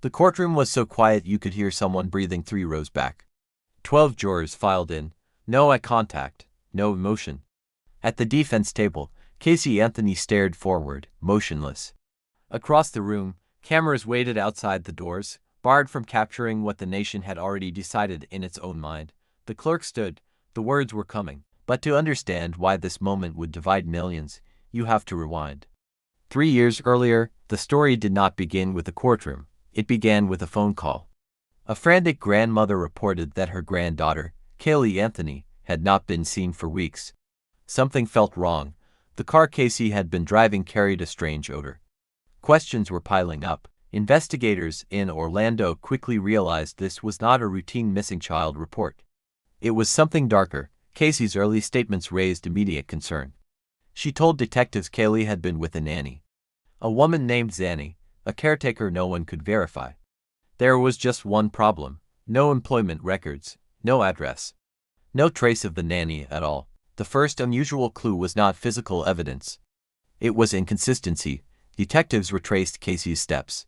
The courtroom was so quiet you could hear someone breathing 3 rows back. 12 jurors filed in. No eye contact, no emotion. At the defense table, Casey Anthony stared forward, motionless. Across the room, cameras waited outside the doors, barred from capturing what the nation had already decided in its own mind. The clerk stood. The words were coming. But to understand why this moment would divide millions, you have to rewind. 3 years earlier, the story did not begin with a courtroom. It began with a phone call. A frantic grandmother reported that her granddaughter, Kaylee Anthony, had not been seen for weeks. Something felt wrong. The car Casey had been driving carried a strange odor. Questions were piling up. Investigators in Orlando quickly realized this was not a routine missing child report. It was something darker. Casey's early statements raised immediate concern. She told detectives Kaylee had been with a nanny, a woman named Zanny, a caretaker no one could verify. There was just one problem: no employment records, no address, no trace of the nanny at all. The first unusual clue was not physical evidence. It was inconsistency. Detectives retraced Casey's steps.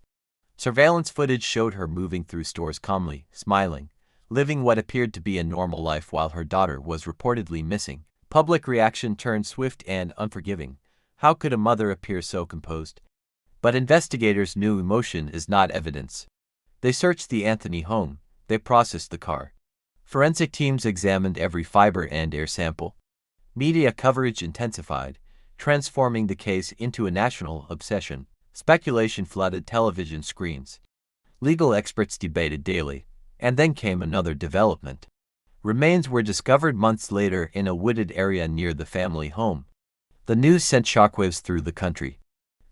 Surveillance footage showed her moving through stores calmly, smiling, living what appeared to be a normal life while her daughter was reportedly missing. Public reaction turned swift and unforgiving. How could a mother appear so composed? But investigators knew emotion is not evidence. They searched the Anthony home. They processed the car. Forensic teams examined every fiber and air sample. Media coverage intensified, transforming the case into a national obsession. Speculation flooded television screens. Legal experts debated daily. And then came another development. Remains were discovered months later in a wooded area near the family home. The news sent shockwaves through the country.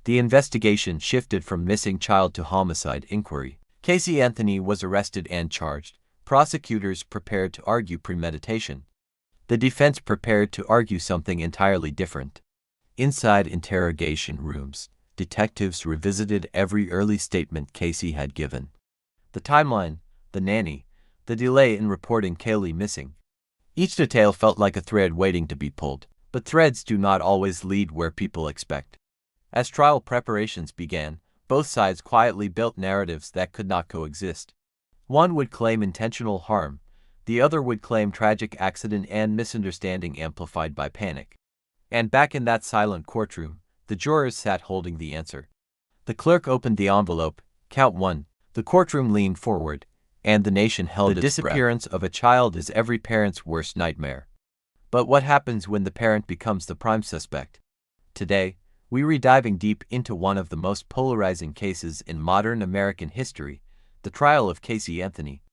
The investigation shifted from missing child to homicide inquiry. Casey Anthony was arrested and charged. Prosecutors prepared to argue premeditation. The defense prepared to argue something entirely different. Inside interrogation rooms, detectives revisited every early statement Casey had given. The timeline, the nanny, the delay in reporting Kaylee missing. Each detail felt like a thread waiting to be pulled, but threads do not always lead where people expect. As trial preparations began, both sides quietly built narratives that could not coexist. One would claim intentional harm, the other would claim tragic accident and misunderstanding amplified by panic. And back in that silent courtroom, the jurors sat holding the answer. The clerk opened the envelope. Count 1. The courtroom leaned forward, and the nation held its breath. The disappearance of a child is every parent's worst nightmare. But what happens when the parent becomes the prime suspect? Today, we are diving deep into one of the most polarizing cases in modern American history, the trial of Casey Anthony.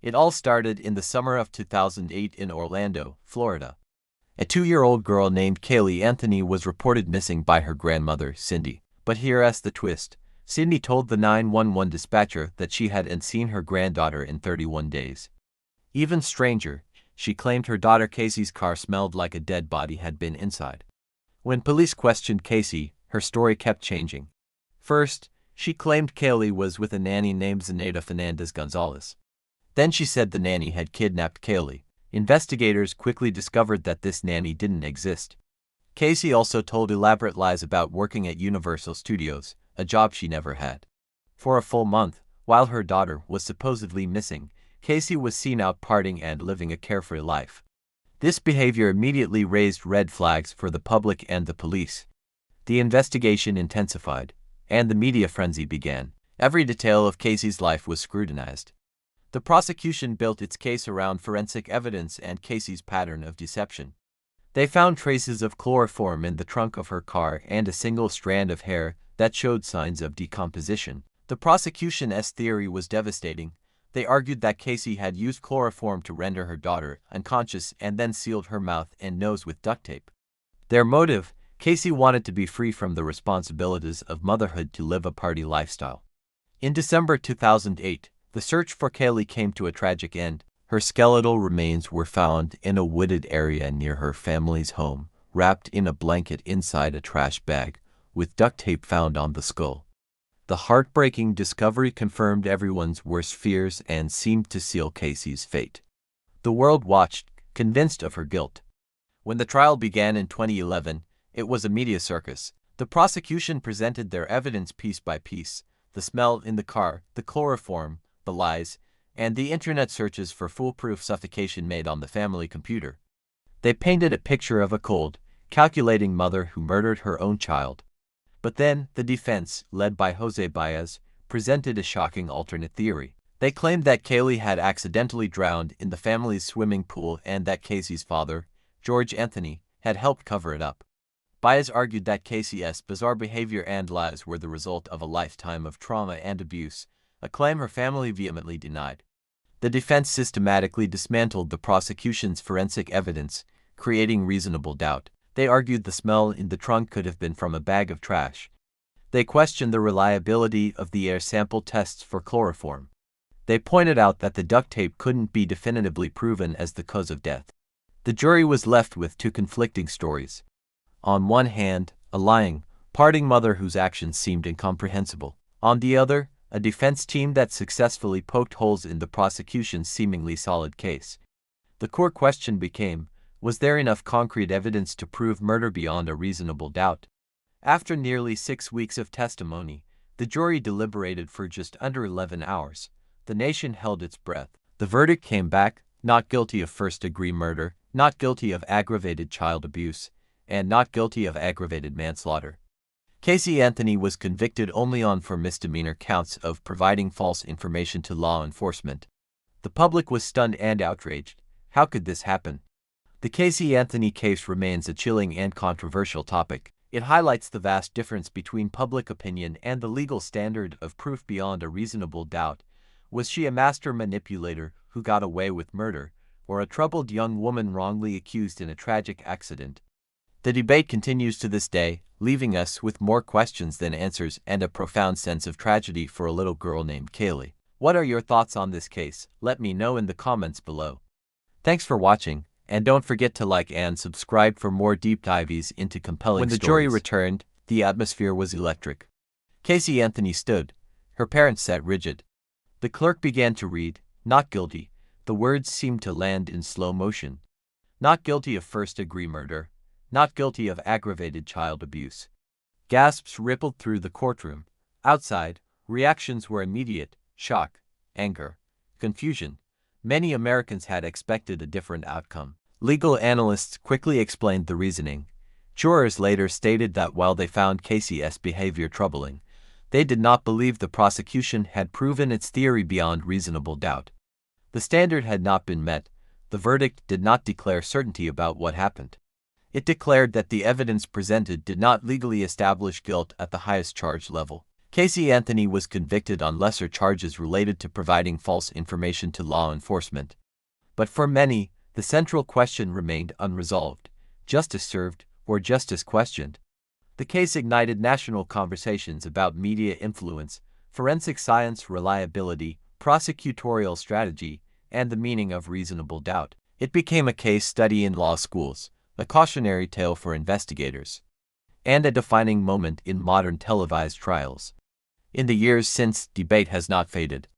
It all started in the summer of 2008 in Orlando, Florida. A 2-year-old girl named Kaylee Anthony was reported missing by her grandmother, Cindy. But here's the twist. Cindy told the 911 dispatcher that she hadn't seen her granddaughter in 31 days. Even stranger, she claimed her daughter Casey's car smelled like a dead body had been inside. When police questioned Casey, her story kept changing. First, she claimed Kaylee was with a nanny named Zenaida Fernandez Gonzalez. Then she said the nanny had kidnapped Kaylee. Investigators quickly discovered that this nanny didn't exist. Casey also told elaborate lies about working at Universal Studios, a job she never had. For a full month, while her daughter was supposedly missing, Casey was seen out partying and living a carefree life. This behavior immediately raised red flags for the public and the police. The investigation intensified, and the media frenzy began. Every detail of Casey's life was scrutinized. The prosecution built its case around forensic evidence and Casey's pattern of deception. They found traces of chloroform in the trunk of her car and a single strand of hair that showed signs of decomposition. The prosecution's theory was devastating. They argued that Casey had used chloroform to render her daughter unconscious and then sealed her mouth and nose with duct tape. Their motive: Casey wanted to be free from the responsibilities of motherhood to live a party lifestyle. In December 2008, the search for Kaylee came to a tragic end. Her skeletal remains were found in a wooded area near her family's home, wrapped in a blanket inside a trash bag, with duct tape found on the skull. The heartbreaking discovery confirmed everyone's worst fears and seemed to seal Casey's fate. The world watched, convinced of her guilt. When the trial began in 2011, it was a media circus. The prosecution presented their evidence piece by piece. the smell in the car, the chloroform, the lies, and the internet searches for foolproof suffocation made on the family computer. They painted a picture of a cold, calculating mother who murdered her own child. But then, the defense, led by Jose Baez, presented a shocking alternate theory. They claimed that Kaylee had accidentally drowned in the family's swimming pool and that Casey's father, George Anthony, had helped cover it up. Baez argued that Casey's bizarre behavior and lies were the result of a lifetime of trauma and abuse, a claim her family vehemently denied. The defense systematically dismantled the prosecution's forensic evidence, creating reasonable doubt. They argued the smell in the trunk could have been from a bag of trash. They questioned the reliability of the air sample tests for chloroform. They pointed out that the duct tape couldn't be definitively proven as the cause of death. The jury was left with two conflicting stories. On one hand, a lying, parting mother whose actions seemed incomprehensible. On the other, a defense team that successfully poked holes in the prosecution's seemingly solid case. The core question became, was there enough concrete evidence to prove murder beyond a reasonable doubt? After nearly 6 weeks of testimony, the jury deliberated for just under 11 hours. The nation held its breath. The verdict came back, not guilty of first-degree murder, not guilty of aggravated child abuse, and not guilty of aggravated manslaughter. Casey Anthony was convicted only on 4 misdemeanor counts of providing false information to law enforcement. The public was stunned and outraged. How could this happen? The Casey Anthony case remains a chilling and controversial topic. It highlights the vast difference between public opinion and the legal standard of proof beyond a reasonable doubt. Was she a master manipulator who got away with murder, or a troubled young woman wrongly accused in a tragic accident? The debate continues to this day, leaving us with more questions than answers and a profound sense of tragedy for a little girl named Kaylee. What are your thoughts on this case? Let me know in the comments below. Thanks for watching, and don't forget to like and subscribe for more deep dives into compelling stories. When the jury returned, the atmosphere was electric. Casey Anthony stood. Her parents sat rigid. The clerk began to read, "Not guilty." The words seemed to land in slow motion. Not guilty of first-degree murder. Not guilty of aggravated child abuse. Gasps rippled through the courtroom. Outside, reactions were immediate: shock, anger, confusion. Many Americans had expected a different outcome. Legal analysts quickly explained the reasoning. Jurors later stated that while they found Casey's behavior troubling, they did not believe the prosecution had proven its theory beyond reasonable doubt. The standard had not been met. The verdict did not declare certainty about what happened. It declared that the evidence presented did not legally establish guilt at the highest charge level. Casey Anthony was convicted on lesser charges related to providing false information to law enforcement. But for many, the central question remained unresolved: justice served or justice questioned? The case ignited national conversations about media influence, forensic science reliability, prosecutorial strategy, and the meaning of reasonable doubt. It became a case study in law schools, a cautionary tale for investigators, and a defining moment in modern televised trials. In the years since, debate has not faded.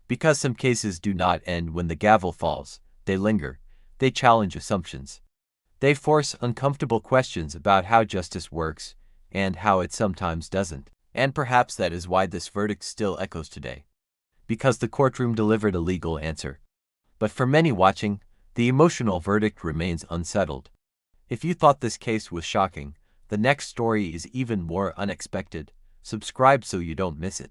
Because some cases do not end when the gavel falls, they linger. They challenge assumptions. They force uncomfortable questions about how justice works and how it sometimes doesn't. And perhaps that is why this verdict still echoes today. Because the courtroom delivered a legal answer. But for many watching, the emotional verdict remains unsettled. If you thought this case was shocking, the next story is even more unexpected. Subscribe so you don't miss it.